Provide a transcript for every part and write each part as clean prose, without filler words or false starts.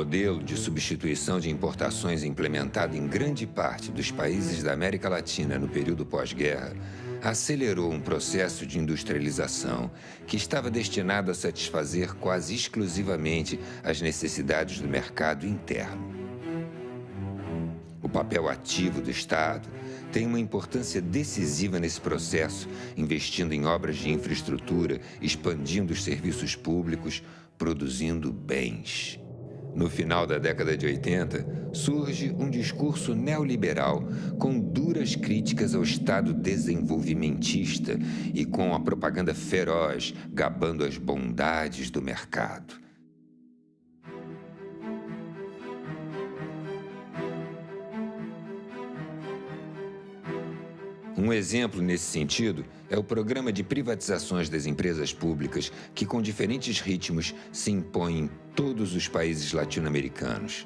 modelo de substituição de importações implementado em grande parte dos países da América Latina no período pós-guerra acelerou um processo de industrialização que estava destinado a satisfazer quase exclusivamente as necessidades do mercado interno. O papel ativo do Estado tem uma importância decisiva nesse processo, investindo em obras de infraestrutura, expandindo os serviços públicos, produzindo bens. No final da década de 80, surge um discurso neoliberal com duras críticas ao Estado desenvolvimentista e com a propaganda feroz gabando as bondades do mercado. Um exemplo nesse sentido é o programa de privatizações das empresas públicas que, com diferentes ritmos, se impõe em todos os países latino-americanos.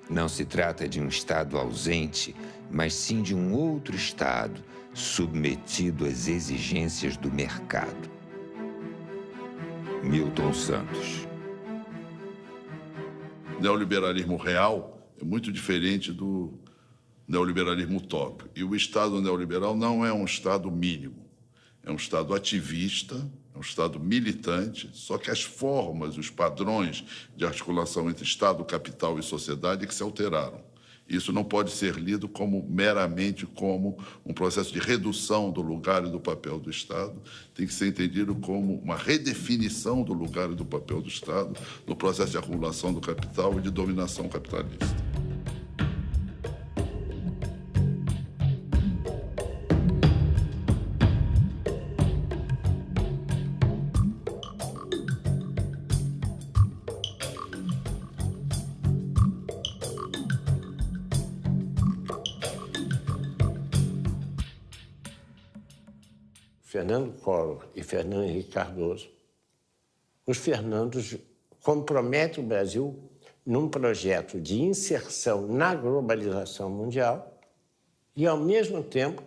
Não se trata de um Estado ausente, mas sim de um outro Estado submetido às exigências do mercado. Milton Santos. O neoliberalismo real é muito diferente do neoliberalismo utópico. E o Estado neoliberal não é um Estado mínimo. É um Estado ativista, é um Estado militante, só que as formas, os padrões de articulação entre Estado, capital e sociedade é que se alteraram. Isso não pode ser lido meramente como um processo de redução do lugar e do papel do Estado, tem que ser entendido como uma redefinição do lugar e do papel do Estado no processo de acumulação do capital e de dominação capitalista. Fernando Collor e Fernando Henrique Cardoso, os Fernandos comprometem o Brasil num projeto de inserção na globalização mundial e, ao mesmo tempo,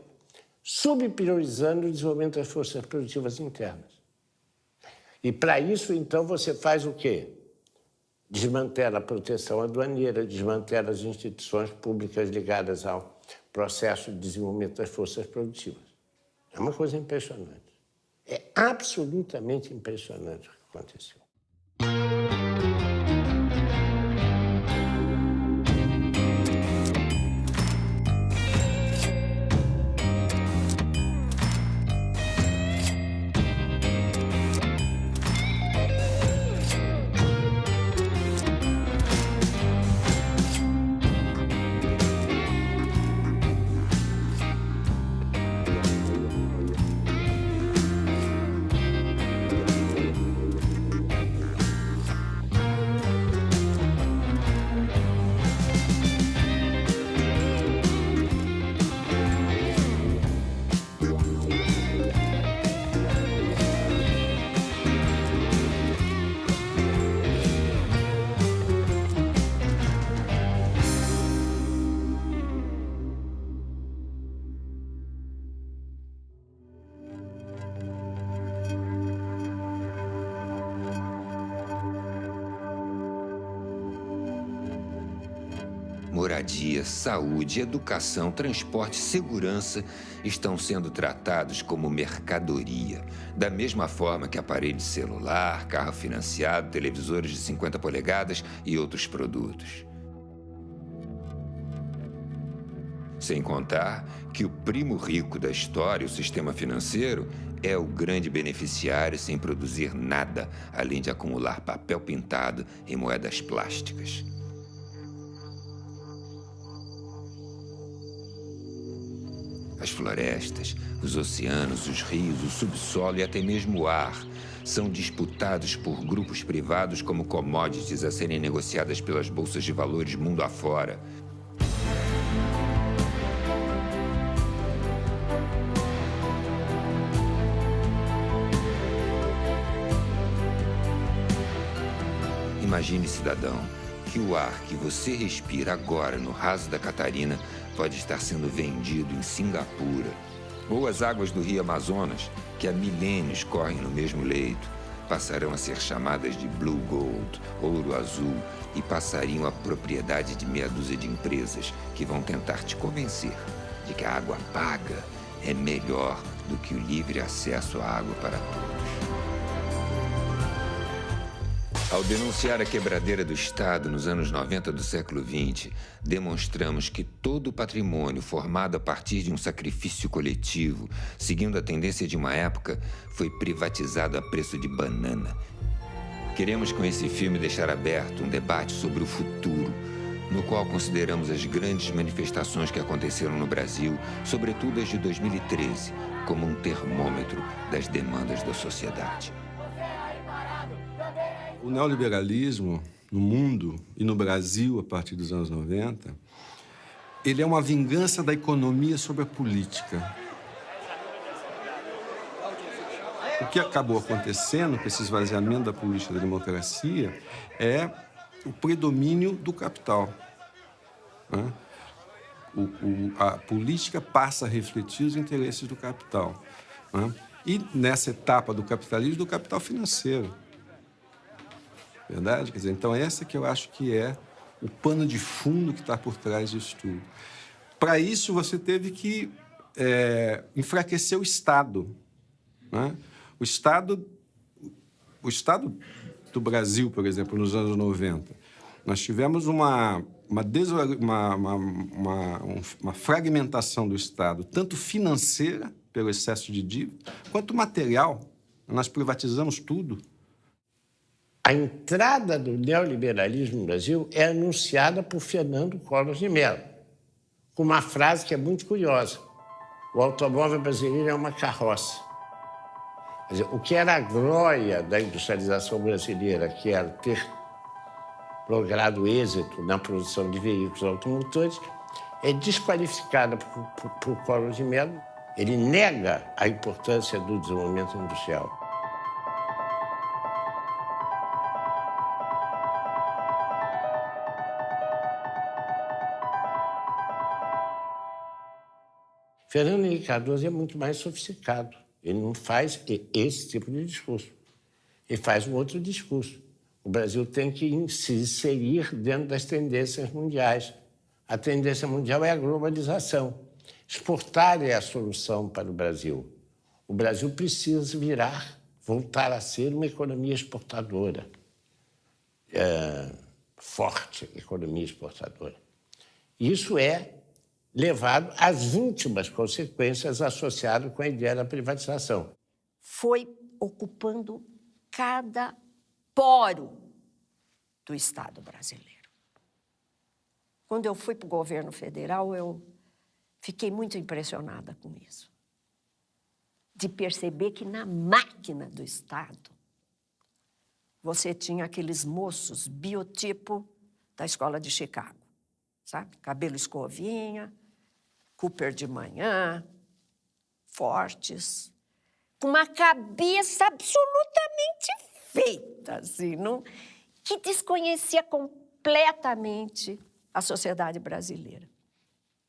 subpriorizando o desenvolvimento das forças produtivas internas. E, para isso, então, você faz o quê? Desmantela a proteção aduaneira, desmantela as instituições públicas ligadas ao processo de desenvolvimento das forças produtivas. É uma coisa impressionante. É absolutamente impressionante o que aconteceu. Moradia, saúde, educação, transporte, segurança estão sendo tratados como mercadoria, da mesma forma que aparelho de celular, carro financiado, televisores de 50 polegadas e outros produtos. Sem contar que o primo rico da história, o sistema financeiro, é o grande beneficiário sem produzir nada, além de acumular papel pintado e moedas plásticas. As florestas, os oceanos, os rios, o subsolo e até mesmo o ar são disputados por grupos privados como commodities a serem negociadas pelas bolsas de valores mundo afora. Imagine, cidadão, que o ar que você respira agora no raso da Catarina pode estar sendo vendido em Singapura. Ou as águas do Rio Amazonas, que há milênios correm no mesmo leito, passarão a ser chamadas de Blue Gold, ouro azul, e passariam a propriedade de meia dúzia de empresas que vão tentar te convencer de que a água paga é melhor do que o livre acesso à água para todos. Ao denunciar a quebradeira do Estado nos anos 90 do século XX, demonstramos que todo o patrimônio formado a partir de um sacrifício coletivo, seguindo a tendência de uma época, foi privatizado a preço de banana. Queremos com esse filme deixar aberto um debate sobre o futuro, no qual consideramos as grandes manifestações que aconteceram no Brasil, sobretudo as de 2013, como um termômetro das demandas da sociedade. O neoliberalismo no mundo e no Brasil, a partir dos anos 90, ele é uma vingança da economia sobre a política. O que acabou acontecendo com esse esvaziamento da política da democracia é o predomínio do capital. Né? A política passa a refletir os interesses do capital. Né? E nessa etapa do capitalismo, do capital financeiro. Verdade? Quer dizer, então essa que eu acho que é o pano de fundo que está por trás disso tudo. Para isso, você teve que enfraquecer o Estado. Né? O Estado do Brasil, por exemplo, nos anos 90, nós tivemos uma fragmentação do Estado, tanto financeira, pelo excesso de dívida, quanto material. Nós privatizamos tudo. A entrada do neoliberalismo no Brasil é anunciada por Fernando Collor de Mello, com uma frase que é muito curiosa. O automóvel brasileiro é uma carroça. Quer dizer, o que era a glória da industrialização brasileira, que era ter logrado êxito na produção de veículos automotores, é desqualificada por Collor de Mello. Ele nega a importância do desenvolvimento industrial. Fernando Henrique Cardoso é muito mais sofisticado. Ele não faz esse tipo de discurso. Ele faz um outro discurso. O Brasil tem que se inserir dentro das tendências mundiais. A tendência mundial é a globalização. Exportar é a solução para o Brasil. O Brasil precisa voltar a ser uma economia exportadora. Forte economia exportadora. Isso é levado às últimas consequências associadas com a ideia da privatização. Foi ocupando cada poro do Estado brasileiro. Quando eu fui para o governo federal, eu fiquei muito impressionada com isso. De perceber que na máquina do Estado, você tinha aqueles moços biotipo da escola de Chicago, sabe? Cabelo escovinha, Cooper de manhã, fortes, com uma cabeça absolutamente feita, assim, que desconhecia completamente a sociedade brasileira.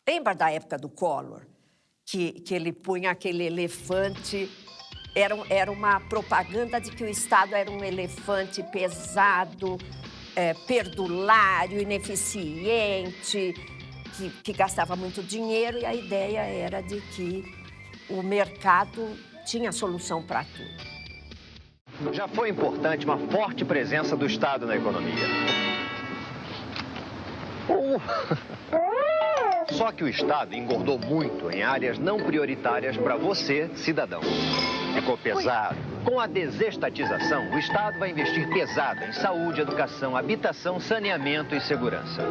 Lembra da época do Collor, que ele punha aquele elefante, era uma propaganda de que o Estado era um elefante pesado, perdulário, ineficiente, que gastava muito dinheiro, e a ideia era de que o mercado tinha solução para tudo. Já foi importante uma forte presença do Estado na economia. Só que o Estado engordou muito em áreas não prioritárias para você, cidadão. Ficou pesado. Com a desestatização, o Estado vai investir pesado em saúde, educação, habitação, saneamento e segurança.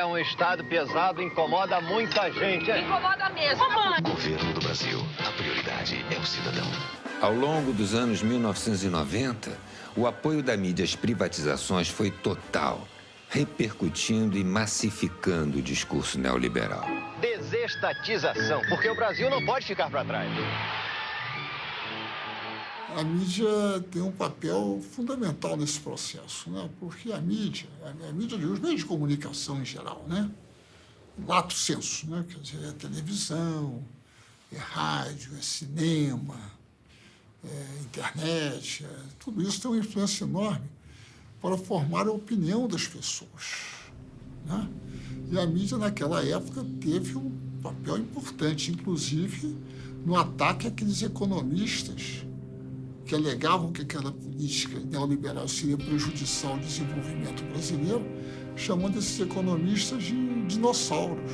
Um Estado pesado incomoda muita gente. Incomoda mesmo. Governo do Brasil, a prioridade é o cidadão. Ao longo dos anos 1990, o apoio da mídia às privatizações foi total, repercutindo e massificando o discurso neoliberal. Desestatização, porque o Brasil não pode ficar para trás. A mídia tem um papel fundamental nesse processo, né? Porque a mídia os meios de comunicação em geral, né? Lato sensu, né? Quer dizer, é televisão, é rádio, é cinema, internet, tudo isso tem uma influência enorme para formar a opinião das pessoas, né? E a mídia, naquela época, teve um papel importante, inclusive no ataque àqueles economistas que alegavam que aquela política neoliberal seria prejudicial ao desenvolvimento brasileiro, chamando esses economistas de dinossauros.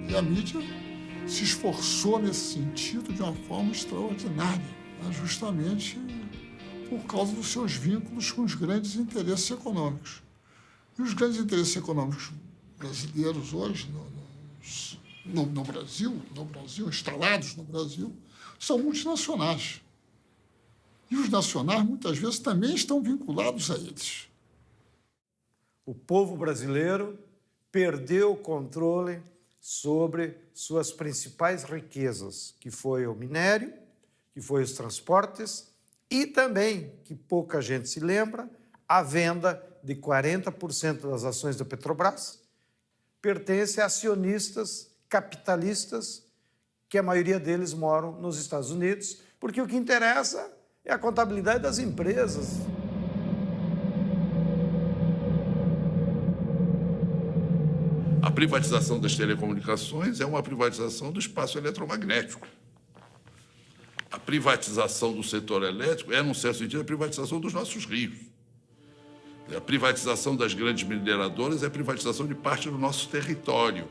E a mídia se esforçou nesse sentido de uma forma extraordinária, né? Justamente por causa dos seus vínculos com os grandes interesses econômicos. E os grandes interesses econômicos brasileiros hoje, no Brasil, instalados no Brasil, são multinacionais. E os nacionais, muitas vezes, também estão vinculados a eles. O povo brasileiro perdeu o controle sobre suas principais riquezas, que foi o minério, que foi os transportes e também, que pouca gente se lembra, a venda de 40% das ações da Petrobras pertence a acionistas capitalistas, que a maioria deles moram nos Estados Unidos, porque o que interessa é a contabilidade das empresas. A privatização das telecomunicações é uma privatização do espaço eletromagnético. A privatização do setor elétrico é, num certo sentido, a privatização dos nossos rios. A privatização das grandes mineradoras é a privatização de parte do nosso território.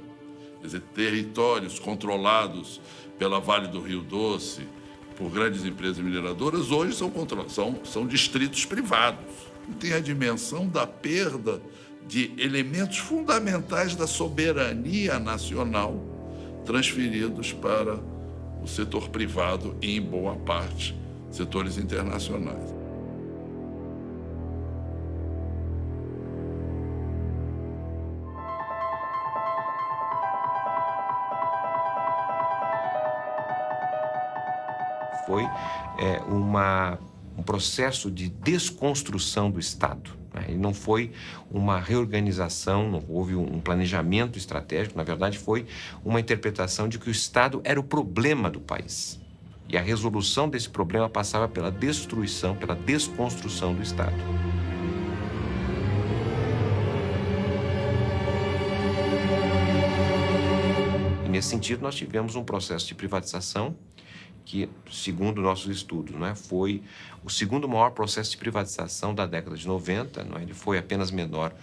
Quer dizer, territórios controlados pela Vale do Rio Doce, por grandes empresas mineradoras, hoje são distritos privados. Tem a dimensão da perda de elementos fundamentais da soberania nacional transferidos para o setor privado e, em boa parte, setores internacionais. Foi um processo de desconstrução do Estado. E não foi uma reorganização, não houve um planejamento estratégico, na verdade foi uma interpretação de que o Estado era o problema do país. E a resolução desse problema passava pela destruição, pela desconstrução do Estado. E nesse sentido nós tivemos um processo de privatização que, segundo nossos estudos, foi o segundo maior processo de privatização da década de 90. Ele foi apenas menor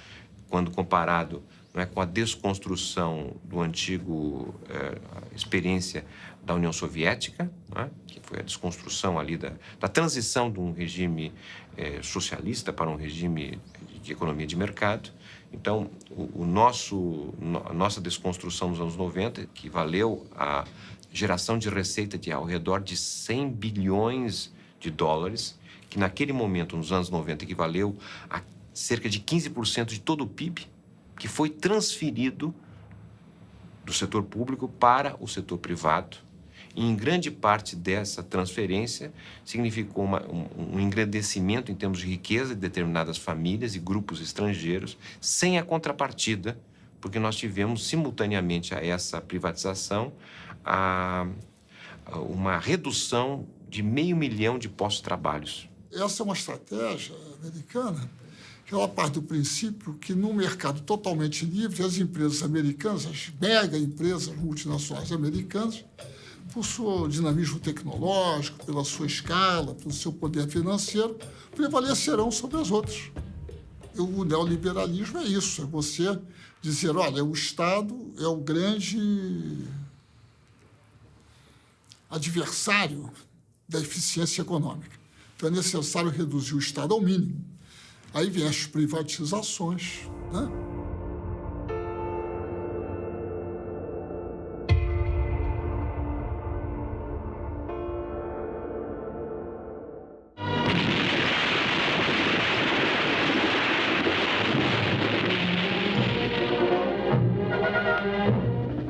quando comparado com a desconstrução do antigo experiência da União Soviética, que foi a desconstrução ali da transição de um regime socialista para um regime de economia de mercado. Então, a nossa desconstrução nos anos 90, que valeu a geração de receita de ao redor de 100 bilhões de dólares, que naquele momento, nos anos 90, equivaleu a cerca de 15% de todo o PIB, que foi transferido do setor público para o setor privado. E, em grande parte dessa transferência, significou um engrandecimento em termos de riqueza de determinadas famílias e grupos estrangeiros, sem a contrapartida, porque nós tivemos, simultaneamente a essa privatização, uma redução de 500 mil de postos de trabalho. Essa é uma estratégia americana que ela parte do princípio que, num mercado totalmente livre, as empresas americanas, as mega empresas multinacionais americanas, por seu dinamismo tecnológico, pela sua escala, pelo seu poder financeiro, prevalecerão sobre as outras. E o neoliberalismo é isso, é você dizer, olha, o Estado é o grande adversário da eficiência econômica. Então, é necessário reduzir o Estado ao mínimo. Aí vem as privatizações, né?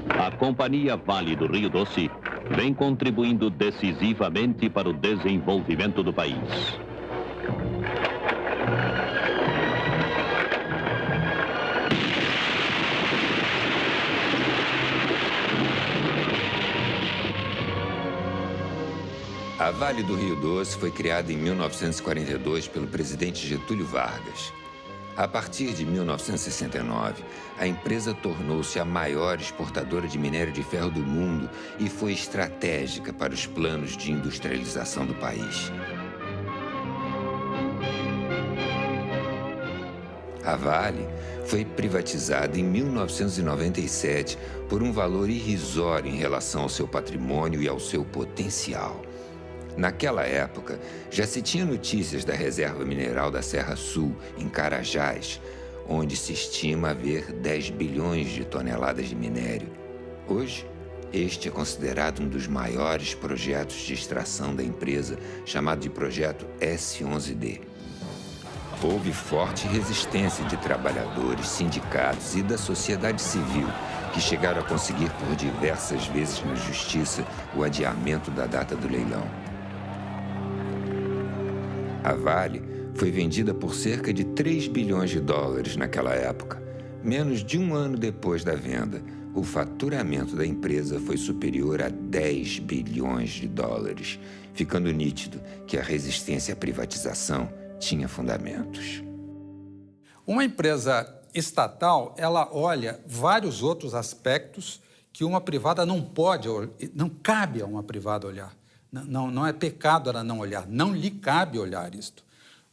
A Companhia Vale do Rio Doce vem contribuindo decisivamente para o desenvolvimento do país. A Vale do Rio Doce foi criada em 1942 pelo presidente Getúlio Vargas. A partir de 1969, a empresa tornou-se a maior exportadora de minério de ferro do mundo e foi estratégica para os planos de industrialização do país. A Vale foi privatizada em 1997 por um valor irrisório em relação ao seu patrimônio e ao seu potencial. Naquela época, já se tinha notícias da reserva mineral da Serra Sul, em Carajás, onde se estima haver 10 bilhões de toneladas de minério. Hoje, este é considerado um dos maiores projetos de extração da empresa, chamado de Projeto S11D. Houve forte resistência de trabalhadores, sindicatos e da sociedade civil, que chegaram a conseguir por diversas vezes na justiça o adiamento da data do leilão. A Vale foi vendida por cerca de 3 bilhões de dólares naquela época. Menos de um ano depois da venda, o faturamento da empresa foi superior a 10 bilhões de dólares, ficando nítido que a resistência à privatização tinha fundamentos. Uma empresa estatal, ela olha vários outros aspectos que uma privada não pode, não cabe a uma privada olhar. Não é pecado ela não olhar, não lhe cabe olhar isto.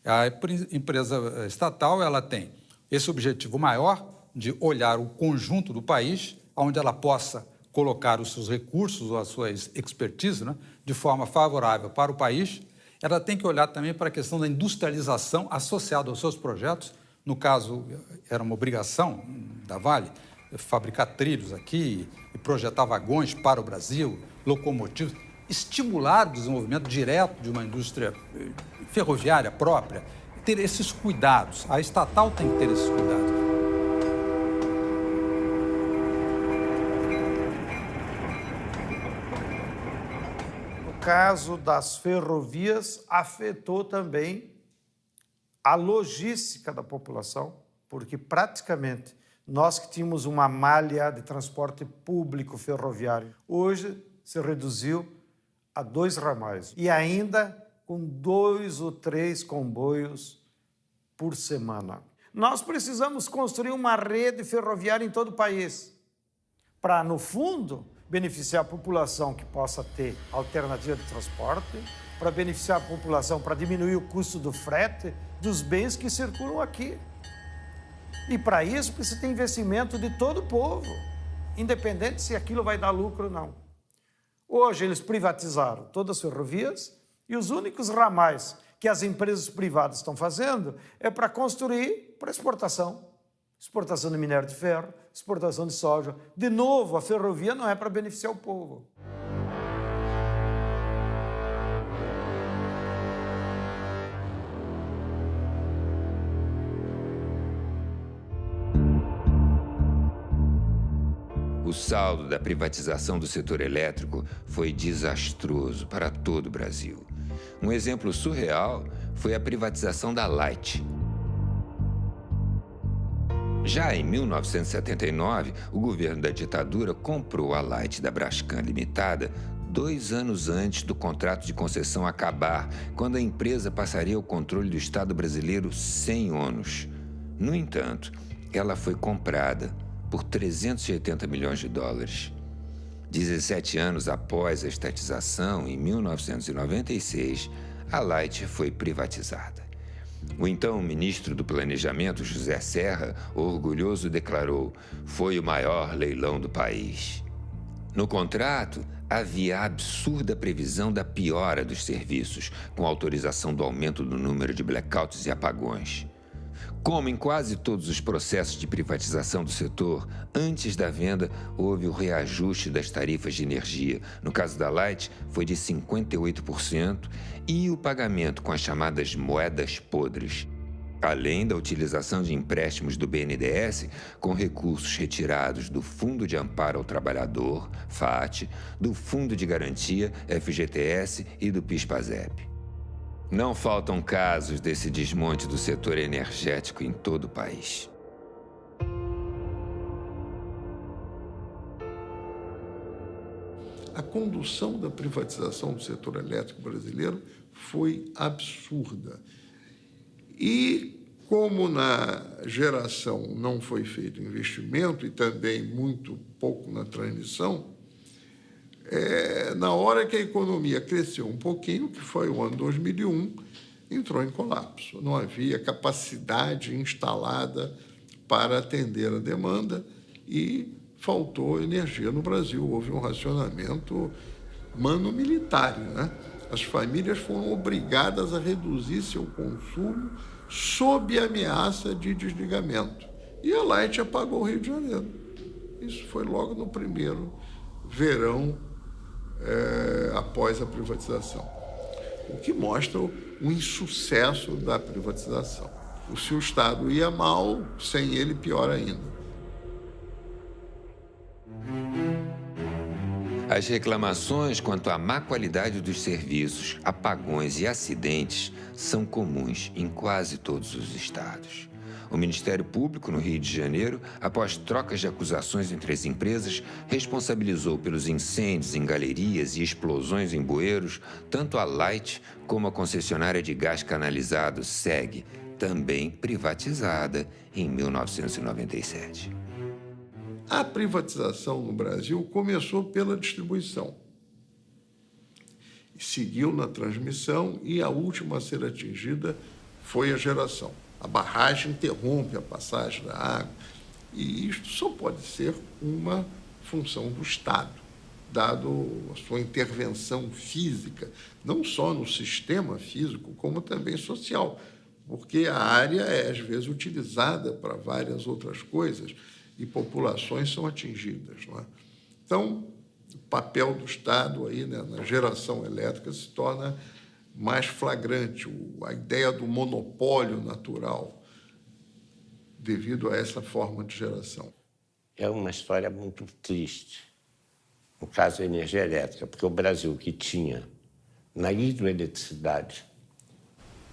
A empresa estatal, ela tem esse objetivo maior de olhar o conjunto do país, onde ela possa colocar os seus recursos ou as suas expertise, né, de forma favorável para o país. Ela tem que olhar também para a questão da industrialização associada aos seus projetos. No caso, era uma obrigação da Vale fabricar trilhos aqui e projetar vagões para o Brasil, locomotivas, estimular o desenvolvimento direto de uma indústria ferroviária própria, ter esses cuidados. A estatal tem que ter esses cuidados. No caso das ferrovias, afetou também a logística da população, porque praticamente nós que tínhamos uma malha de transporte público ferroviário, hoje se reduziu a 2 ramais e ainda com 2 ou 3 comboios por semana. Nós precisamos construir uma rede ferroviária em todo o país para, no fundo, beneficiar a população que possa ter alternativa de transporte, para beneficiar a população, para diminuir o custo do frete dos bens que circulam aqui. E para isso precisa ter investimento de todo o povo, independente se aquilo vai dar lucro ou não. Hoje eles privatizaram todas as ferrovias e os únicos ramais que as empresas privadas estão fazendo é para construir para exportação. Exportação de minério de ferro, exportação de soja. De novo, a ferrovia não é para beneficiar o povo. O saldo da privatização do setor elétrico foi desastroso para todo o Brasil. Um exemplo surreal foi a privatização da Light. Já em 1979, o governo da ditadura comprou a Light da Braskem Limitada 2 anos antes do contrato de concessão acabar, quando a empresa passaria ao controle do Estado brasileiro sem ônus. No entanto, ela foi comprada por 380 milhões de dólares. 17 anos após a estatização, em 1996, a Light foi privatizada. O então ministro do Planejamento, José Serra, orgulhoso, declarou: "Foi o maior leilão do país." No contrato, havia a absurda previsão da piora dos serviços, com autorização do aumento do número de blackouts e apagões. Como em quase todos os processos de privatização do setor, antes da venda houve o reajuste das tarifas de energia. No caso da Light, foi de 58% e o pagamento com as chamadas moedas podres. Além da utilização de empréstimos do BNDES com recursos retirados do Fundo de Amparo ao Trabalhador, FAT, do Fundo de Garantia, FGTS e do PIS/PASEP. Não faltam casos desse desmonte do setor energético em todo o país. A condução da privatização do setor elétrico brasileiro foi absurda. E, como na geração não foi feito investimento e também muito pouco na transmissão, na hora que a economia cresceu um pouquinho, que foi o ano 2001, entrou em colapso. Não havia capacidade instalada para atender a demanda e faltou energia no Brasil. Houve um racionamento mano-militar, né? As famílias foram obrigadas a reduzir seu consumo sob ameaça de desligamento. E a Light apagou o Rio de Janeiro. Isso foi logo no primeiro verão após a privatização. O que mostra o insucesso da privatização. Se o Estado ia mal, sem ele, pior ainda. As reclamações quanto à má qualidade dos serviços, apagões e acidentes são comuns em quase todos os estados. O Ministério Público, no Rio de Janeiro, após trocas de acusações entre as empresas, responsabilizou pelos incêndios em galerias e explosões em bueiros tanto a Light como a concessionária de gás canalizado SEG, também privatizada em 1997. A privatização no Brasil começou pela distribuição, seguiu na transmissão e a última a ser atingida foi a geração. A barragem interrompe a passagem da água e isto só pode ser uma função do Estado, dado a sua intervenção física, não só no sistema físico, como também social, porque a área é, às vezes, utilizada para várias outras coisas e populações são atingidas, não é? Então, o papel do Estado aí, né, na geração elétrica se torna mais flagrante, a ideia do monopólio natural devido a essa forma de geração. É uma história muito triste, no caso da energia elétrica, porque o Brasil, que tinha na hidroeletricidade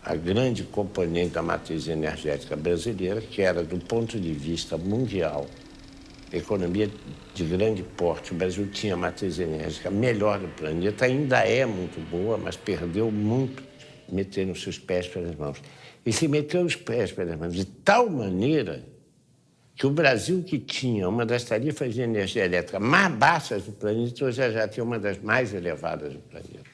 a grande componente da matriz energética brasileira, que era, do ponto de vista mundial, economia de grande porte, o Brasil tinha a matriz energética melhor do planeta, ainda é muito boa, mas perdeu muito metendo os seus pés pelas mãos. E se meteu os pés pelas mãos de tal maneira que o Brasil, que tinha uma das tarifas de energia elétrica mais baixas do planeta, hoje já tem uma das mais elevadas do planeta.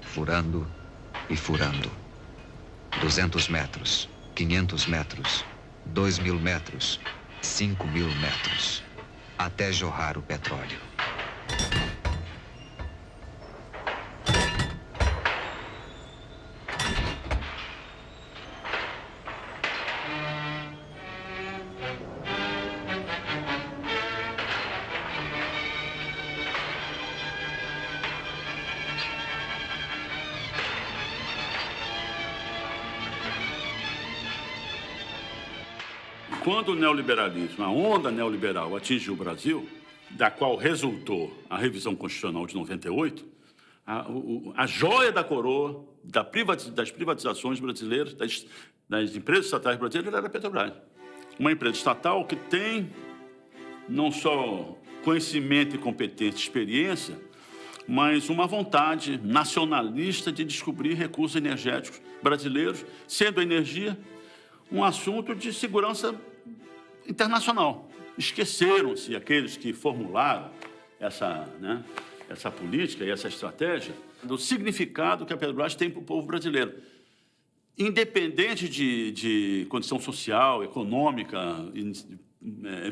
Furando e furando. 200 metros, 500 metros, 2.000 metros, 5.000 metros, até jorrar o petróleo. Quando o neoliberalismo, a onda neoliberal atingiu o Brasil, da qual resultou a revisão constitucional de 98, a joia da coroa das privatizações brasileiras, das empresas estatais brasileiras, era a Petrobras. Uma empresa estatal que tem não só conhecimento e competência, experiência, mas uma vontade nacionalista de descobrir recursos energéticos brasileiros, sendo a energia um assunto de segurança internacional. Esqueceram-se aqueles que formularam essa política e essa estratégia do significado que a Petrobras tem para o povo brasileiro. Independente de condição social, econômica,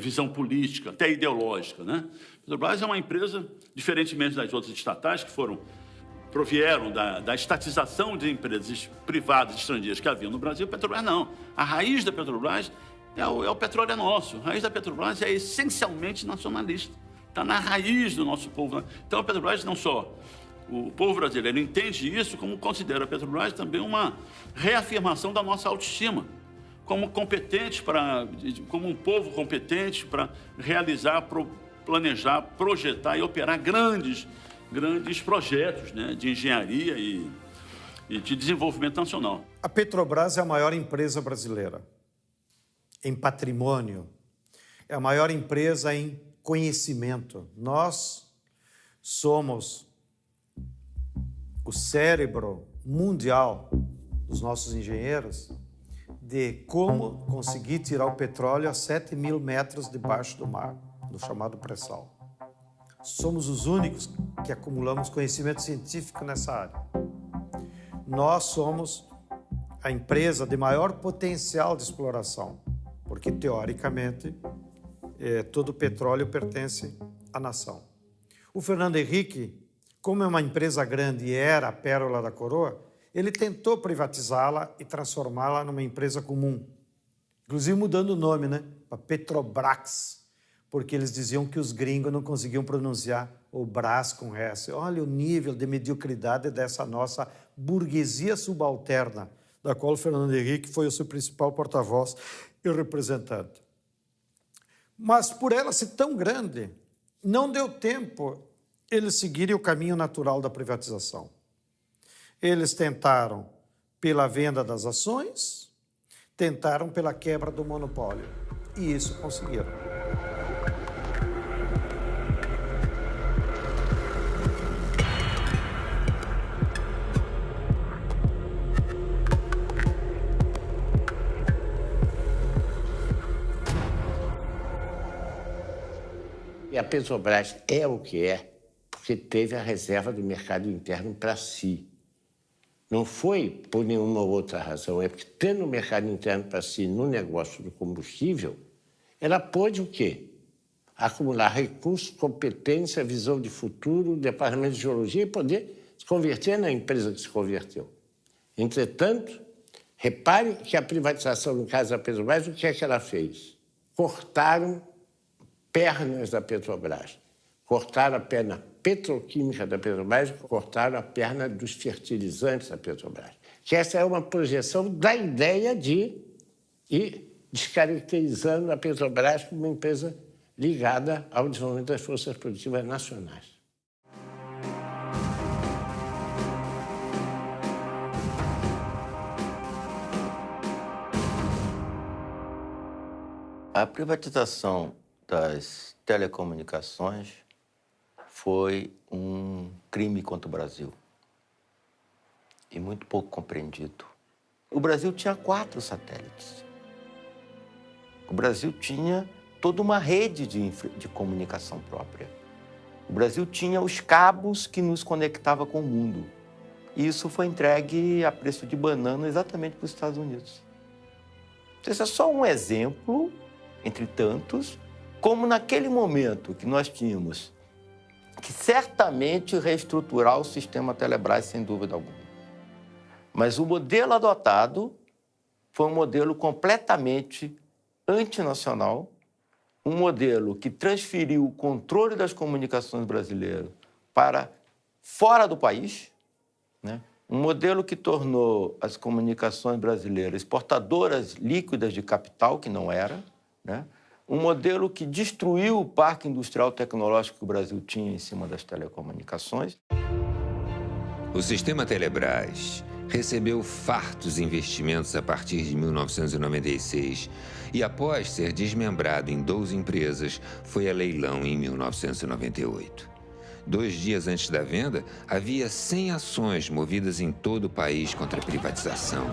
visão política, até ideológica, né? A Petrobras é uma empresa, diferentemente das outras estatais, que provieram da estatização de empresas privadas estrangeiras que haviam no Brasil. A Petrobras não. A raiz da Petrobras o petróleo é nosso. A raiz da Petrobras é essencialmente nacionalista. Está na raiz do nosso povo. Então, a Petrobras não só o povo brasileiro entende isso, como considera a Petrobras também uma reafirmação da nossa autoestima, como como um povo competente para realizar, planejar, projetar e operar grandes projetos, né, de engenharia e de desenvolvimento nacional. A Petrobras é a maior empresa brasileira em patrimônio, é a maior empresa em conhecimento. Nós somos o cérebro mundial dos nossos engenheiros de como conseguir tirar o petróleo a 7.000 metros debaixo do mar, no chamado pré-sal. Somos os únicos que acumulamos conhecimento científico nessa área. Nós somos a empresa de maior potencial de exploração, porque, teoricamente, todo o petróleo pertence à nação. O Fernando Henrique, como é uma empresa grande e era a pérola da coroa, ele tentou privatizá-la e transformá-la numa empresa comum. Inclusive mudando o nome, né? Para Petrobras, porque eles diziam que os gringos não conseguiam pronunciar o Brás com S. Olha o nível de mediocridade dessa nossa burguesia subalterna, da qual o Fernando Henrique foi o seu principal porta-voz e representante. Mas por ela ser tão grande, não deu tempo eles seguirem o caminho natural da privatização. Eles tentaram pela venda das ações, tentaram pela quebra do monopólio, e isso conseguiram. E a Petrobras é o que é porque teve a reserva do mercado interno para si. Não foi por nenhuma outra razão, é porque tendo o mercado interno para si no negócio do combustível, ela pôde o quê? Acumular recursos, competência, visão de futuro, departamento de geologia e poder se converter na empresa que se converteu. Entretanto, repare que a privatização, no caso da Petrobras, o que é que ela fez? Cortaram pernas da Petrobras. Cortaram a perna petroquímica da Petrobras, cortaram a perna dos fertilizantes da Petrobras. Que essa é uma projeção da ideia de ir descaracterizando a Petrobras como uma empresa ligada ao desenvolvimento das forças produtivas nacionais. A privatização das telecomunicações foi um crime contra o Brasil e muito pouco compreendido. O Brasil tinha 4 satélites. O Brasil tinha toda uma rede de comunicação própria. O Brasil tinha os cabos que nos conectava com o mundo. E isso foi entregue a preço de banana exatamente para os Estados Unidos. Esse é só um exemplo, entre tantos, como naquele momento que nós tínhamos que certamente reestruturar o sistema Telebrás, sem dúvida alguma. Mas o modelo adotado foi um modelo completamente antinacional, um modelo que transferiu o controle das comunicações brasileiras para fora do país, né? Um modelo que tornou as comunicações brasileiras exportadoras líquidas de capital, que não era, né? Um modelo que destruiu o parque industrial tecnológico que o Brasil tinha em cima das telecomunicações. O sistema Telebrás recebeu fartos investimentos a partir de 1996 e, após ser desmembrado em 12 empresas, foi a leilão em 1998. 2 dias antes da venda, havia 100 ações movidas em todo o país contra a privatização.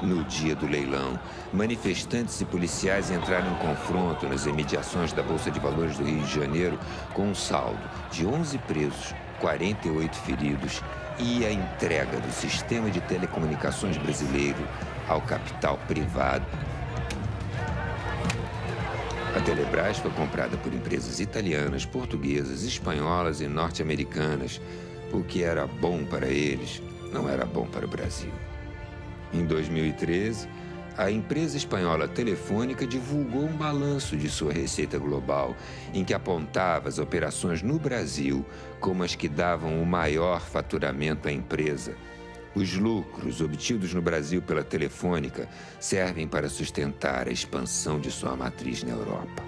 No dia do leilão, manifestantes e policiais entraram em confronto nas imediações da Bolsa de Valores do Rio de Janeiro com um saldo de 11 presos, 48 feridos e a entrega do sistema de telecomunicações brasileiro ao capital privado. A Telebrás foi comprada por empresas italianas, portuguesas, espanholas e norte-americanas. O que era bom para eles não era bom para o Brasil. Em 2013, a empresa espanhola Telefônica divulgou um balanço de sua receita global, em que apontava as operações no Brasil como as que davam o maior faturamento à empresa. Os lucros obtidos no Brasil pela Telefônica servem para sustentar a expansão de sua matriz na Europa.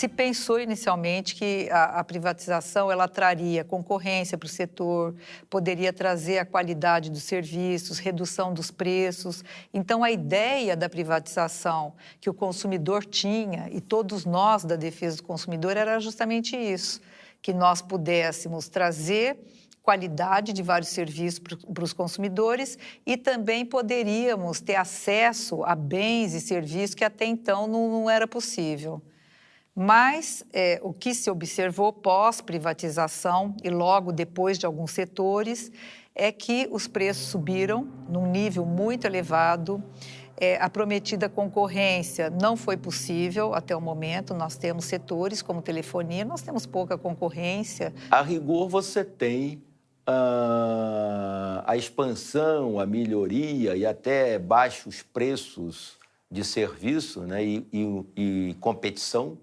Se pensou inicialmente que a privatização ela traria concorrência para o setor, poderia trazer a qualidade dos serviços, redução dos preços. Então, a ideia da privatização que o consumidor tinha, e todos nós da defesa do consumidor, era justamente isso, que nós pudéssemos trazer qualidade de vários serviços para os consumidores e também poderíamos ter acesso a bens e serviços que até então não era possível. Mas o que se observou pós-privatização e logo depois de alguns setores é que os preços subiram num nível muito elevado. A prometida concorrência não foi possível até o momento. Nós temos setores como telefonia, nós temos pouca concorrência. A rigor, você tem a expansão, a melhoria e até baixos preços de serviço, né, e competição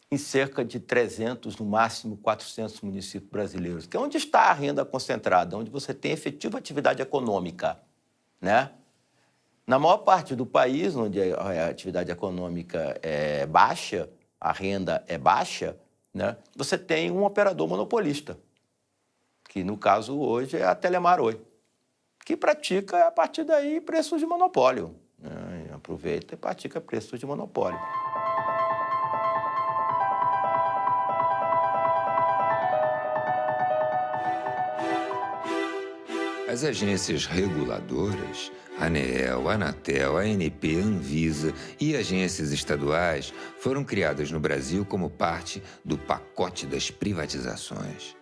em cerca de 300, no máximo 400 municípios brasileiros, que é onde está a renda concentrada, onde você tem efetiva atividade econômica, né? Na maior parte do país, onde a atividade econômica é baixa, a renda é baixa, né, você tem um operador monopolista, que no caso hoje é a Telemar Oi, que pratica a partir daí preços de monopólio, né? Aproveita e pratica preços de monopólio. As agências reguladoras, ANEEL, Anatel, ANP, Anvisa e agências estaduais foram criadas no Brasil como parte do pacote das privatizações.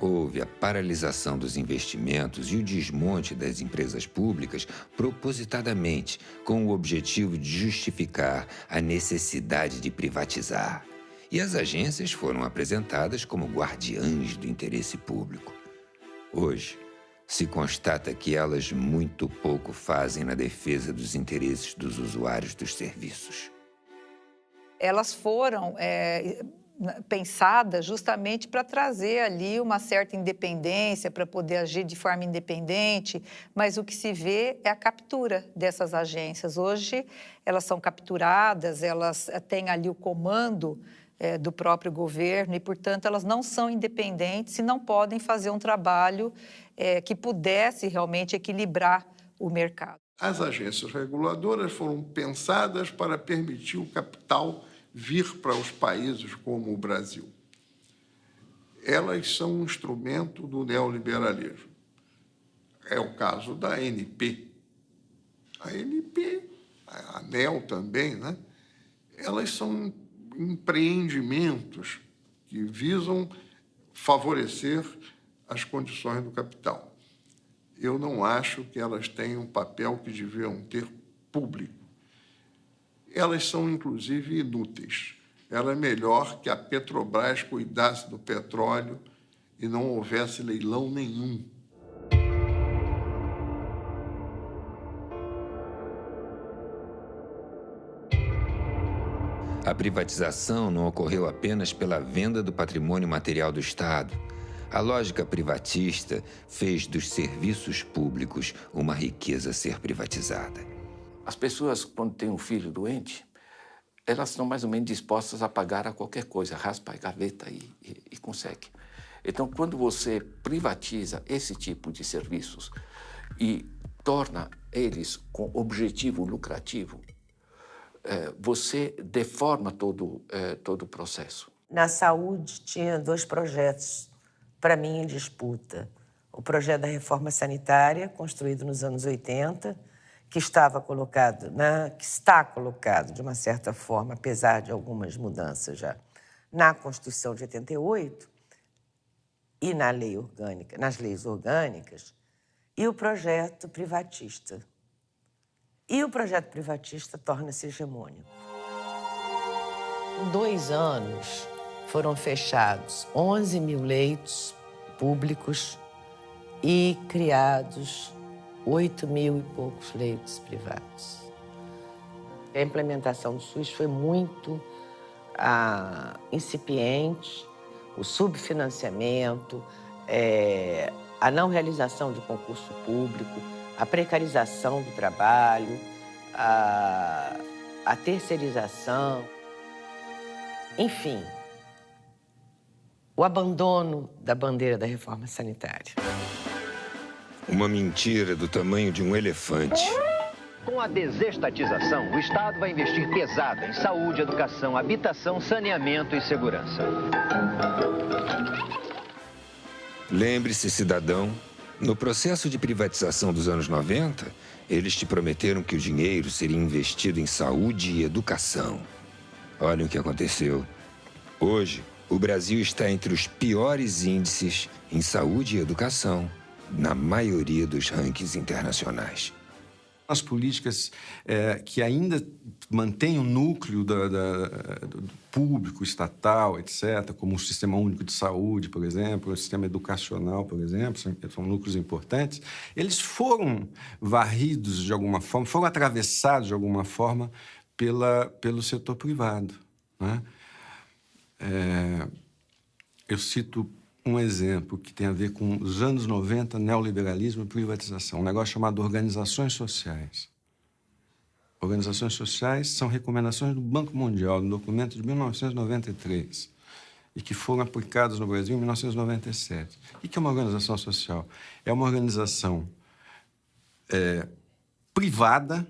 Houve a paralisação dos investimentos e o desmonte das empresas públicas propositadamente, com o objetivo de justificar a necessidade de privatizar. E as agências foram apresentadas como guardiãs do interesse público. Hoje, se constata que elas muito pouco fazem na defesa dos interesses dos usuários dos serviços. Elas foram pensadas justamente para trazer ali uma certa independência, para poder agir de forma independente, mas o que se vê é a captura dessas agências. Hoje, elas são capturadas, elas têm ali o comando do próprio governo e, portanto, elas não são independentes e não podem fazer um trabalho que pudesse realmente equilibrar o mercado. As agências reguladoras foram pensadas para permitir o capital vir para os países como o Brasil. Elas são um instrumento do neoliberalismo. É o caso da ANP. A ANP, a ANEL também, né? Elas são empreendimentos que visam favorecer as condições do capital. Eu não acho que elas tenham um papel que deviam ter público. Elas são, inclusive, inúteis. Era melhor que a Petrobras cuidasse do petróleo e não houvesse leilão nenhum. A privatização não ocorreu apenas pela venda do patrimônio material do Estado. A lógica privatista fez dos serviços públicos uma riqueza a ser privatizada. As pessoas, quando têm um filho doente, elas estão mais ou menos dispostas a pagar a qualquer coisa, raspa a gaveta e consegue. Então, quando você privatiza esse tipo de serviços e torna eles com objetivo lucrativo, você deforma todo o processo. Na saúde, tinha 2 projetos, para mim, em disputa. O projeto da reforma sanitária, construído nos anos 80, que está colocado, de uma certa forma, apesar de algumas mudanças já, na Constituição de 88 e na lei orgânica, nas leis orgânicas, e o projeto privatista. E o projeto privatista torna-se hegemônico. Em 2 anos, foram fechados 11 mil leitos públicos e criados 8 mil e poucos leitos privados. A implementação do SUS foi muito incipiente, o subfinanciamento, a não realização de concurso público, a precarização do trabalho, a terceirização. Enfim, o abandono da bandeira da reforma sanitária. Uma mentira do tamanho de um elefante. Com a desestatização, o Estado vai investir pesado em saúde, educação, habitação, saneamento e segurança. Lembre-se, cidadão, no processo de privatização dos anos 90, eles te prometeram que o dinheiro seria investido em saúde e educação. Olha o que aconteceu. Hoje, o Brasil está entre os piores índices em saúde e educação, na maioria dos rankings internacionais. As políticas que ainda mantêm o núcleo do público, estatal, etc., como o Sistema Único de Saúde, por exemplo, o Sistema Educacional, por exemplo, são núcleos importantes, eles foram varridos de alguma forma, foram atravessados de alguma forma pelo setor privado, né? Eu cito um exemplo que tem a ver com os anos 90, neoliberalismo e privatização, um negócio chamado organizações sociais. Organizações sociais são recomendações do Banco Mundial, no documento de 1993, e que foram aplicadas no Brasil em 1997. O que é uma organização social? É uma organização privada,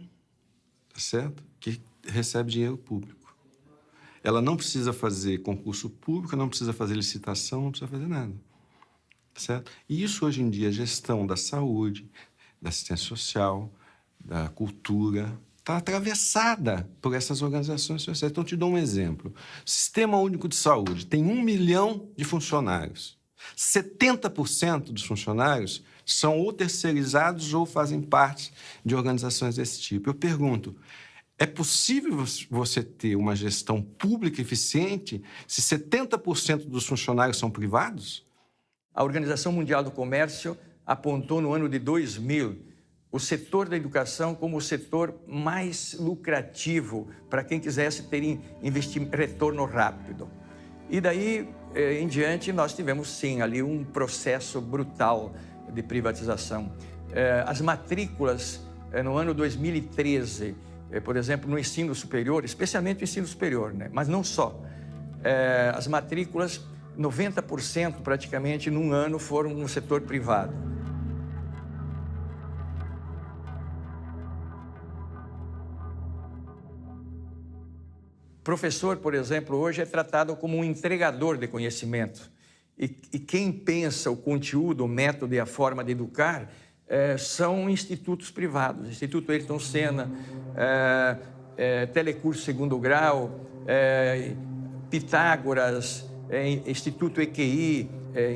tá certo? Que recebe dinheiro público. Ela não precisa fazer concurso público, não precisa fazer licitação, não precisa fazer nada. Certo? E isso, hoje em dia, a gestão da saúde, da assistência social, da cultura, está atravessada por essas organizações sociais. Então, te dou um exemplo. O Sistema Único de Saúde tem 1 milhão de funcionários. 70% dos funcionários são ou terceirizados ou fazem parte de organizações desse tipo. Eu pergunto, é possível você ter uma gestão pública eficiente se 70% dos funcionários são privados? A Organização Mundial do Comércio apontou no ano de 2000 o setor da educação como o setor mais lucrativo para quem quisesse ter retorno rápido. E daí em diante nós tivemos sim ali um processo brutal de privatização. As matrículas no ano 2013, por exemplo, no ensino superior, especialmente no ensino superior, né? Mas não só. As matrículas, 90% praticamente num ano foram no setor privado. Professor, por exemplo, hoje é tratado como um entregador de conhecimento. E quem pensa o conteúdo, o método e a forma de educar são institutos privados. Instituto Ayrton Senna, Telecurso Segundo Grau, Pitágoras, Instituto EQI,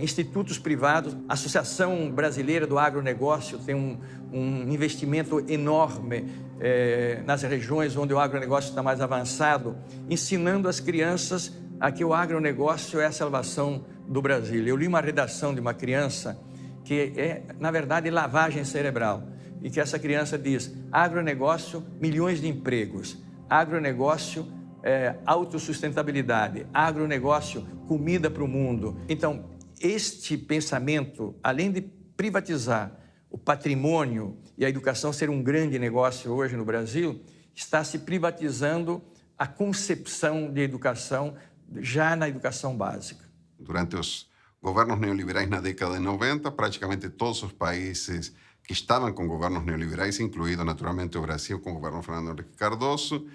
institutos privados. A Associação Brasileira do Agronegócio tem um investimento enorme nas regiões onde o agronegócio está mais avançado, ensinando as crianças a que o agronegócio é a salvação do Brasil. Eu li uma redação de uma criança que é, na verdade, lavagem cerebral, e que essa criança diz: agronegócio, milhões de empregos, agronegócio, autossustentabilidade, agronegócio, comida para o mundo. Então, este pensamento, além de privatizar o patrimônio e a educação ser um grande negócio hoje no Brasil, está se privatizando a concepção de educação já na educação básica. Durante os governos neoliberais na década de 90, praticamente todos os países que estavam com governos neoliberais, incluído naturalmente o Brasil com o governo Fernando Henrique Cardoso,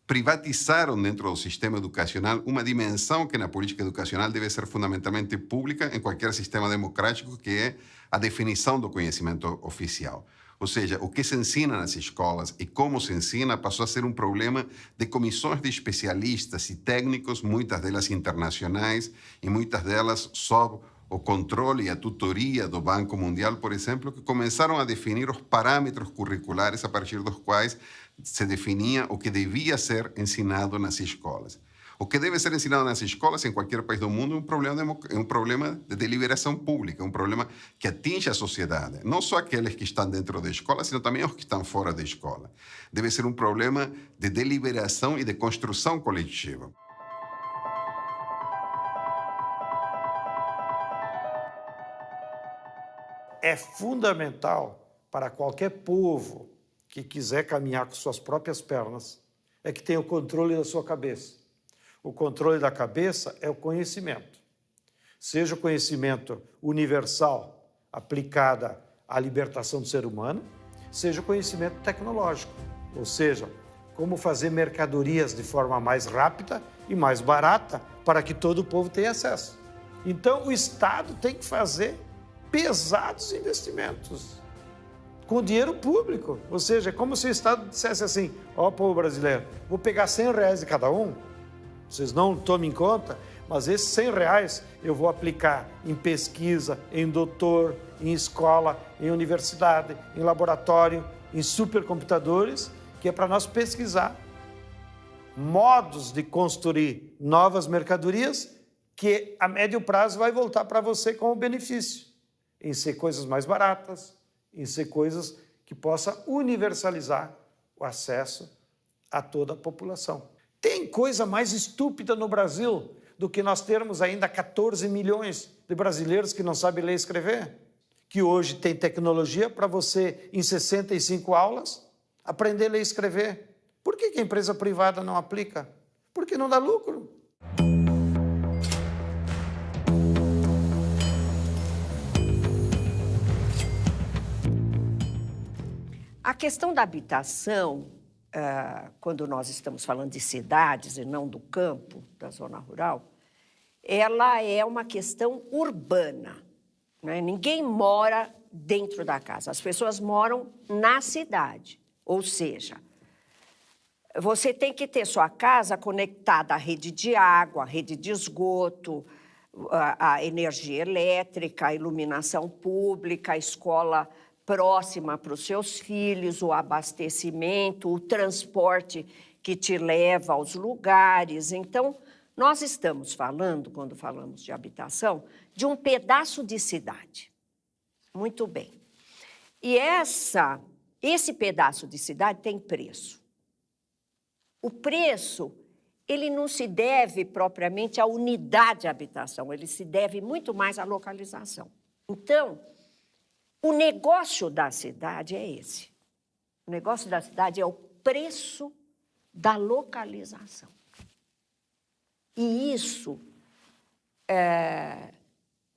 privatizaram dentro do sistema educacional uma dimensão que na política educacional deve ser fundamentalmente pública em qualquer sistema democrático, que é a definição do conhecimento oficial. Ou seja, o que se ensina nas escolas e como se ensina passou a ser um problema de comissões de especialistas e técnicos, muitas delas internacionais e muitas delas sob o controle e a tutoria do Banco Mundial, por exemplo, que começaram a definir os parâmetros curriculares a partir dos quais se definia o que devia ser ensinado nas escolas. O que deve ser ensinado nas escolas em qualquer país do mundo é um problema de deliberação pública, um problema que atinge a sociedade. Não só aqueles que estão dentro da escola, sino também os que estão fora da escola. Deve ser um problema de deliberação e de construção coletiva. É fundamental para qualquer povo que quiser caminhar com suas próprias pernas, é que tenha o controle da sua cabeça. O controle da cabeça é o conhecimento. Seja o conhecimento universal aplicado à libertação do ser humano, seja o conhecimento tecnológico, ou seja, como fazer mercadorias de forma mais rápida e mais barata para que todo o povo tenha acesso. Então, o Estado tem que fazer pesados investimentos com dinheiro público. Ou seja, é como se o Estado dissesse assim, ó, povo brasileiro, vou pegar R$100 de cada um, vocês não tomem em conta, mas esses R$100 eu vou aplicar em pesquisa, em doutor, em escola, em universidade, em laboratório, em supercomputadores, que é para nós pesquisar modos de construir novas mercadorias que a médio prazo vai voltar para você como benefício, em ser coisas mais baratas, em ser coisas que possa universalizar o acesso a toda a população. Tem coisa mais estúpida no Brasil do que nós termos ainda 14 milhões de brasileiros que não sabem ler e escrever? Que hoje tem tecnologia para você, em 65 aulas, aprender a ler e escrever. Por que a empresa privada não aplica? Porque não dá lucro. A questão da habitação, quando nós estamos falando de cidades e não do campo, da zona rural, ela é uma questão urbana, né? Ninguém mora dentro da casa, as pessoas moram na cidade. Ou seja, você tem que ter sua casa conectada à rede de água, à rede de esgoto, à energia elétrica, à iluminação pública, à escola próxima para os seus filhos, o abastecimento, o transporte que te leva aos lugares. Então, nós estamos falando, quando falamos de habitação, de um pedaço de cidade. Muito bem. E esse pedaço de cidade tem preço. O preço, ele não se deve propriamente à unidade de habitação, ele se deve muito mais à localização. Então, o negócio da cidade é esse. O negócio da cidade é o preço da localização. E isso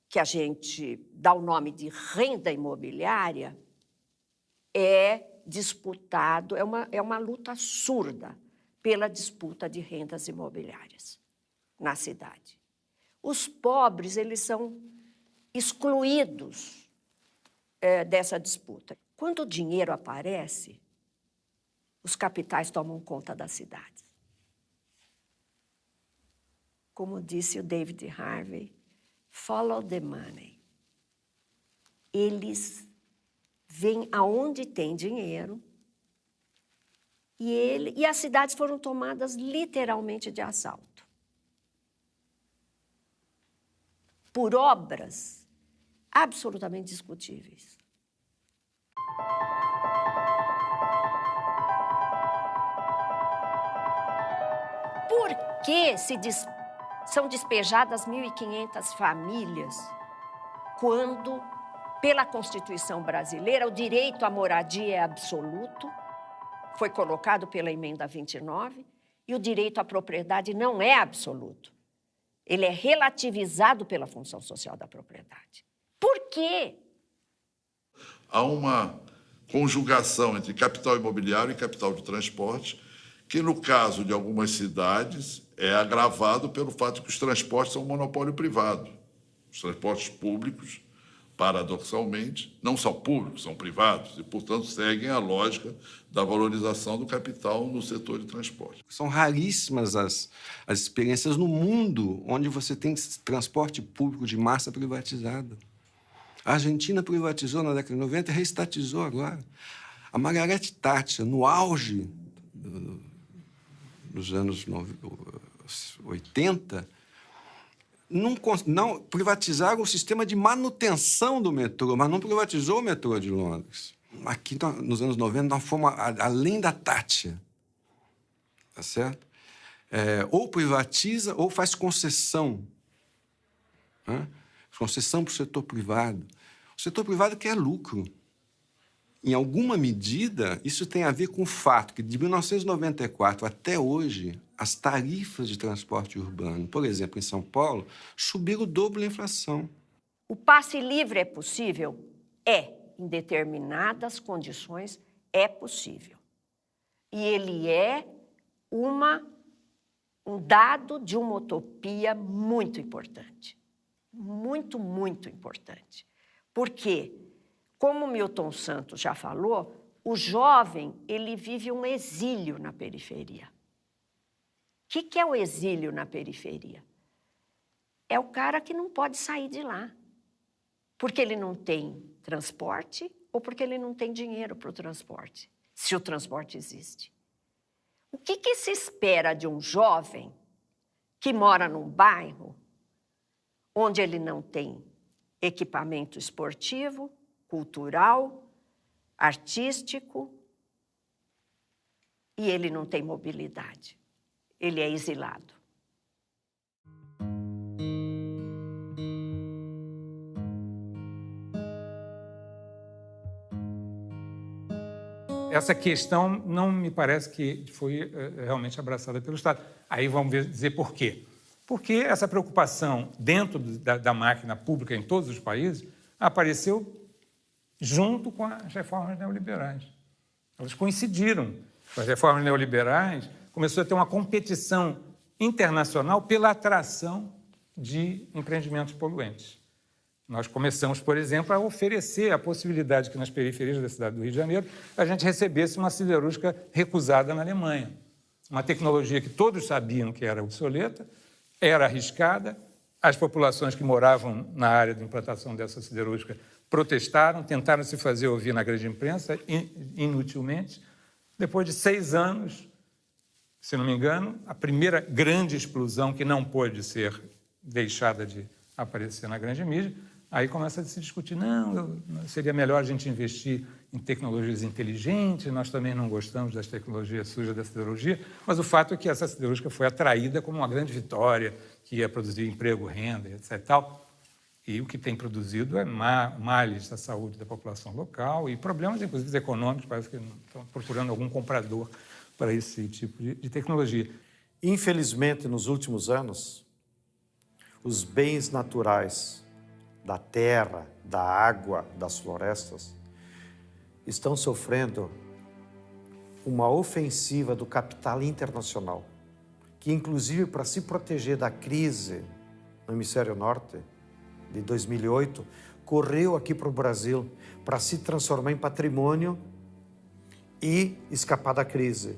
que a gente dá o nome de renda imobiliária é disputado, é uma luta surda pela disputa de rendas imobiliárias na cidade. Os pobres, eles são excluídos dessa disputa. Quando o dinheiro aparece, os capitais tomam conta das cidades. Como disse o David Harvey, follow the money. Eles vêm aonde tem dinheiro e as cidades foram tomadas literalmente de assalto. Por obras absolutamente discutíveis. Por que são despejadas 1.500 famílias quando, pela Constituição brasileira, o direito à moradia é absoluto, foi colocado pela Emenda 29, e o direito à propriedade não é absoluto. Ele é relativizado pela função social da propriedade. Por quê? Há uma conjugação entre capital imobiliário e capital de transporte, que, no caso de algumas cidades, é agravado pelo fato de que os transportes são um monopólio privado. Os transportes públicos, paradoxalmente, não são públicos, são privados, e, portanto, seguem a lógica da valorização do capital no setor de transporte. São raríssimas as experiências no mundo onde você tem transporte público de massa privatizado. A Argentina privatizou na década de 90 e reestatizou agora. A Margaret Thatcher, no auge dos anos 80, não privatizaram o sistema de manutenção do metrô, mas não privatizou o metrô de Londres. Aqui, nos anos 90, nós fomos além da Thatcher. Tá certo? Ou privatiza ou faz concessão. Né? Concessão para o setor privado. O setor privado quer lucro. em alguma medida, isso tem a ver com o fato que, de 1994 até hoje, as tarifas de transporte urbano, por exemplo, em São Paulo, subiram o dobro da inflação. O passe livre é possível? É. Em determinadas condições, é possível. E ele é um dado de uma utopia muito importante. Muito, muito importante. Porque, como Milton Santos já falou, o jovem ele vive um exílio na periferia. O que é o exílio na periferia? É o cara que não pode sair de lá, porque ele não tem transporte ou porque ele não tem dinheiro para o transporte, se o transporte existe. O que se espera de um jovem que mora num bairro onde ele não tem equipamento esportivo, cultural, artístico, e ele não tem mobilidade? Ele é exilado. Essa questão não me parece que foi realmente abraçada pelo Estado. Aí vamos dizer por quê. Porque essa preocupação dentro da máquina pública em todos os países apareceu junto com as reformas neoliberais. Elas coincidiram. Com as reformas neoliberais, começou a ter uma competição internacional pela atração de empreendimentos poluentes. Nós começamos, por exemplo, a oferecer a possibilidade que nas periferias da cidade do Rio de Janeiro a gente recebesse uma siderúrgica recusada na Alemanha. Uma tecnologia que todos sabiam que era obsoleta, era arriscada, as populações que moravam na área de implantação dessa siderúrgica protestaram, tentaram se fazer ouvir na grande imprensa, inutilmente. Depois de 6 anos, se não me engano, a primeira grande explosão que não pôde ser deixada de aparecer na grande mídia, aí começa a se discutir, não, seria melhor a gente investir em tecnologias inteligentes, nós também não gostamos das tecnologias sujas da siderurgia, mas o fato é que essa siderúrgica foi atraída como uma grande vitória, que ia produzir emprego, renda, etc. e tal. E o que tem produzido é males à saúde da população local e problemas, inclusive, econômicos, parece que estão procurando algum comprador para esse tipo de tecnologia. Infelizmente, nos últimos anos, os bens naturais da terra, da água, das florestas, estão sofrendo uma ofensiva do capital internacional, que, inclusive, para se proteger da crise no hemisfério norte, de 2008, correu aqui para o Brasil para se transformar em patrimônio e escapar da crise.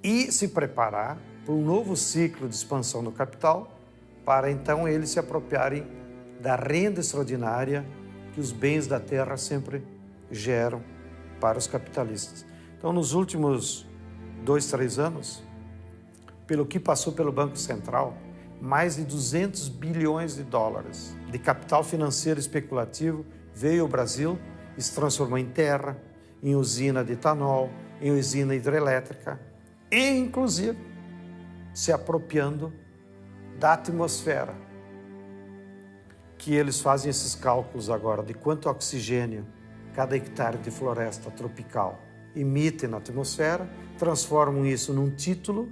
E se preparar para um novo ciclo de expansão do capital, para então eles se apropriarem da renda extraordinária que os bens da terra sempre geram para os capitalistas. Então, nos últimos 2, 3 anos, pelo que passou pelo Banco Central, mais de 200 bilhões de dólares de capital financeiro especulativo veio ao Brasil e se transformou em terra, em usina de etanol, em usina hidrelétrica e, inclusive, se apropriando da atmosfera, que eles fazem esses cálculos agora de quanto oxigênio cada hectare de floresta tropical emite na atmosfera, transformam isso num título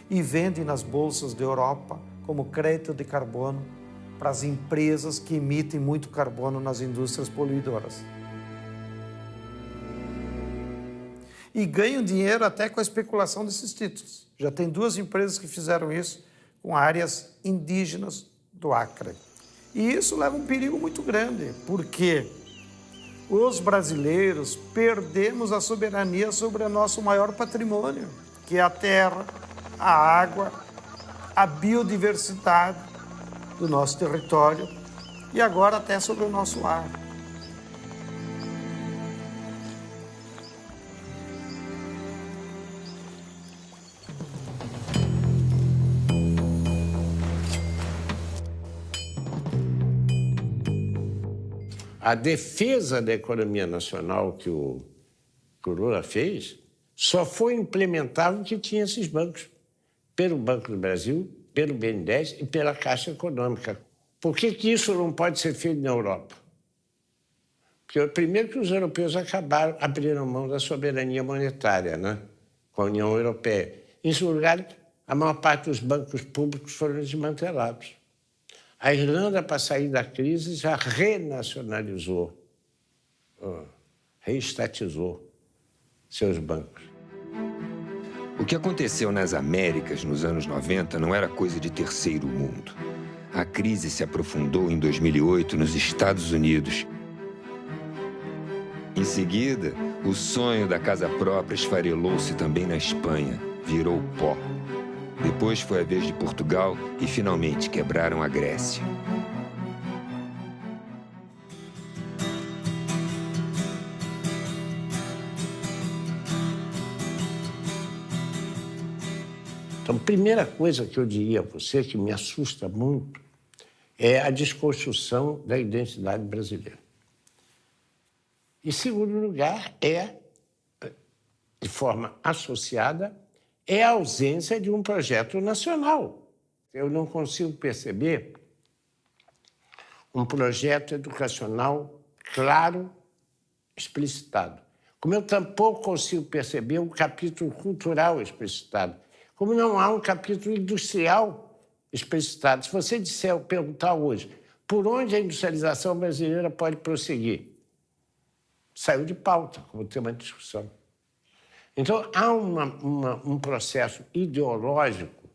e vendem nas bolsas da Europa como crédito de carbono para as empresas que emitem muito carbono nas indústrias poluidoras. E ganham dinheiro até com a especulação desses títulos. Já tem 2 empresas que fizeram isso com áreas indígenas do Acre. E isso leva um perigo muito grande, porque os brasileiros perdemos a soberania sobre o nosso maior patrimônio, que é a terra, a água, a biodiversidade do nosso território e agora até sobre o nosso ar. A defesa da economia nacional que o Lula fez só foi implementável porque tinha esses bancos, pelo Banco do Brasil, pelo BNDES e pela Caixa Econômica. Por que isso não pode ser feito na Europa? Porque, primeiro, que os europeus abriram mão da soberania monetária, né, com a União Europeia. Em segundo lugar, a maior parte dos bancos públicos foram desmantelados. A Irlanda, para sair da crise, já renacionalizou, reestatizou seus bancos. O que aconteceu nas Américas nos anos 90 não era coisa de terceiro mundo. A crise se aprofundou em 2008 nos Estados Unidos. Em seguida, o sonho da casa própria esfarelou-se também na Espanha, virou pó. Depois foi a vez de Portugal e, finalmente, quebraram a Grécia. Então, a primeira coisa que eu diria a você, que me assusta muito, é a desconstrução da identidade brasileira. Em segundo lugar, de forma associada, é a ausência de um projeto nacional. Eu não consigo perceber um projeto educacional claro, explicitado. Como eu tampouco consigo perceber um capítulo cultural explicitado. Como não há um capítulo industrial explicitado. Se você perguntar hoje por onde a industrialização brasileira pode prosseguir, saiu de pauta como tema de discussão. Então, há um processo ideológico,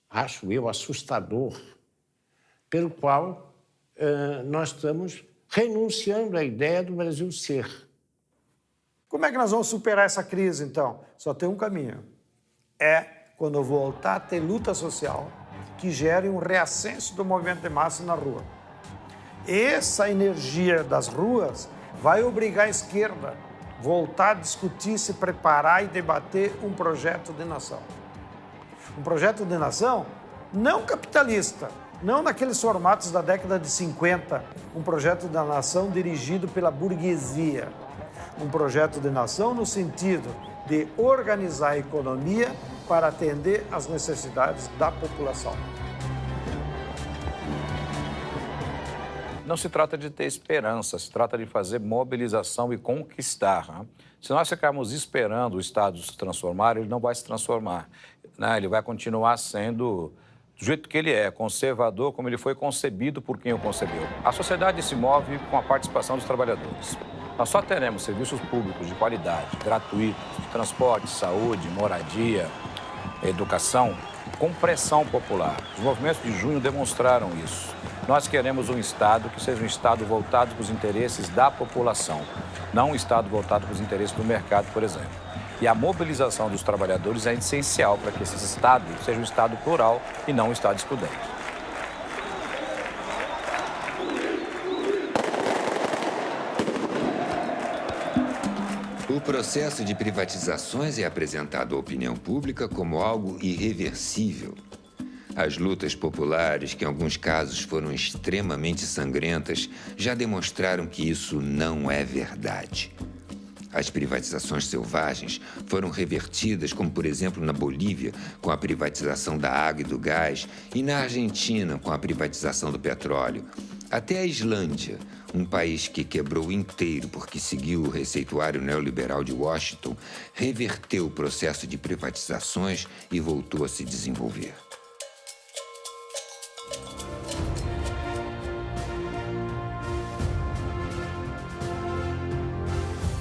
acho eu, assustador, pelo qual nós estamos renunciando à ideia do Brasil ser. Como é que nós vamos superar essa crise, então? Só tem um caminho. É quando voltar a ter luta social que gere um reascenso do movimento de massa na rua. Essa energia das ruas vai obrigar a esquerda a voltar a discutir, se preparar e debater um projeto de nação. Um projeto de nação não capitalista, não naqueles formatos da década de 50, um projeto da nação dirigido pela burguesia. Um projeto de nação no sentido de organizar a economia para atender às necessidades da população. Não se trata de ter esperança, se trata de fazer mobilização e conquistar. Né? Se nós ficarmos esperando o Estado se transformar, ele não vai se transformar. Né? Ele vai continuar sendo do jeito que ele é, conservador, como ele foi concebido por quem o concebeu. A sociedade se move com a participação dos trabalhadores. Nós só teremos serviços públicos de qualidade, gratuitos, de transporte, saúde, moradia, educação, com pressão popular. Os movimentos de junho demonstraram isso. Nós queremos um Estado que seja um Estado voltado para os interesses da população, não um Estado voltado para os interesses do mercado, por exemplo. E a mobilização dos trabalhadores é essencial para que esse Estado seja um Estado plural e não um Estado excludente. O processo de privatizações é apresentado à opinião pública como algo irreversível. As lutas populares, que em alguns casos foram extremamente sangrentas, já demonstraram que isso não é verdade. As privatizações selvagens foram revertidas, como, por exemplo, na Bolívia, com a privatização da água e do gás, e na Argentina, com a privatização do petróleo. Até a Islândia, um país que quebrou inteiro porque seguiu o receituário neoliberal de Washington, reverteu o processo de privatizações e voltou a se desenvolver.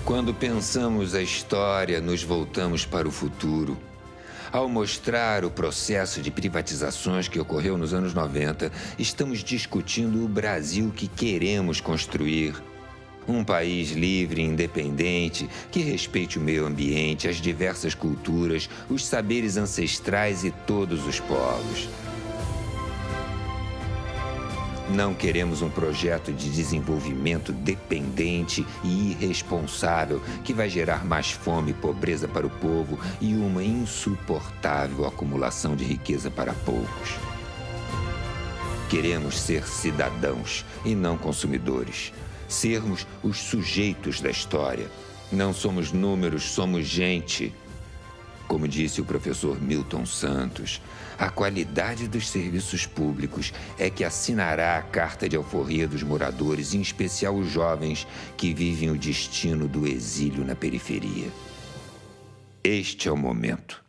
Quando pensamos a história, nos voltamos para o futuro. Ao mostrar o processo de privatizações que ocorreu nos anos 90, estamos discutindo o Brasil que queremos construir. Um país livre e independente, que respeite o meio ambiente, as diversas culturas, os saberes ancestrais e todos os povos. Não queremos um projeto de desenvolvimento dependente e irresponsável que vai gerar mais fome e pobreza para o povo e uma insuportável acumulação de riqueza para poucos. Queremos ser cidadãos e não consumidores. Sermos os sujeitos da história. Não somos números, somos gente. Como disse o professor Milton Santos, a qualidade dos serviços públicos é que assinará a carta de alforria dos moradores, em especial os jovens que vivem o destino do exílio na periferia. Este é o momento.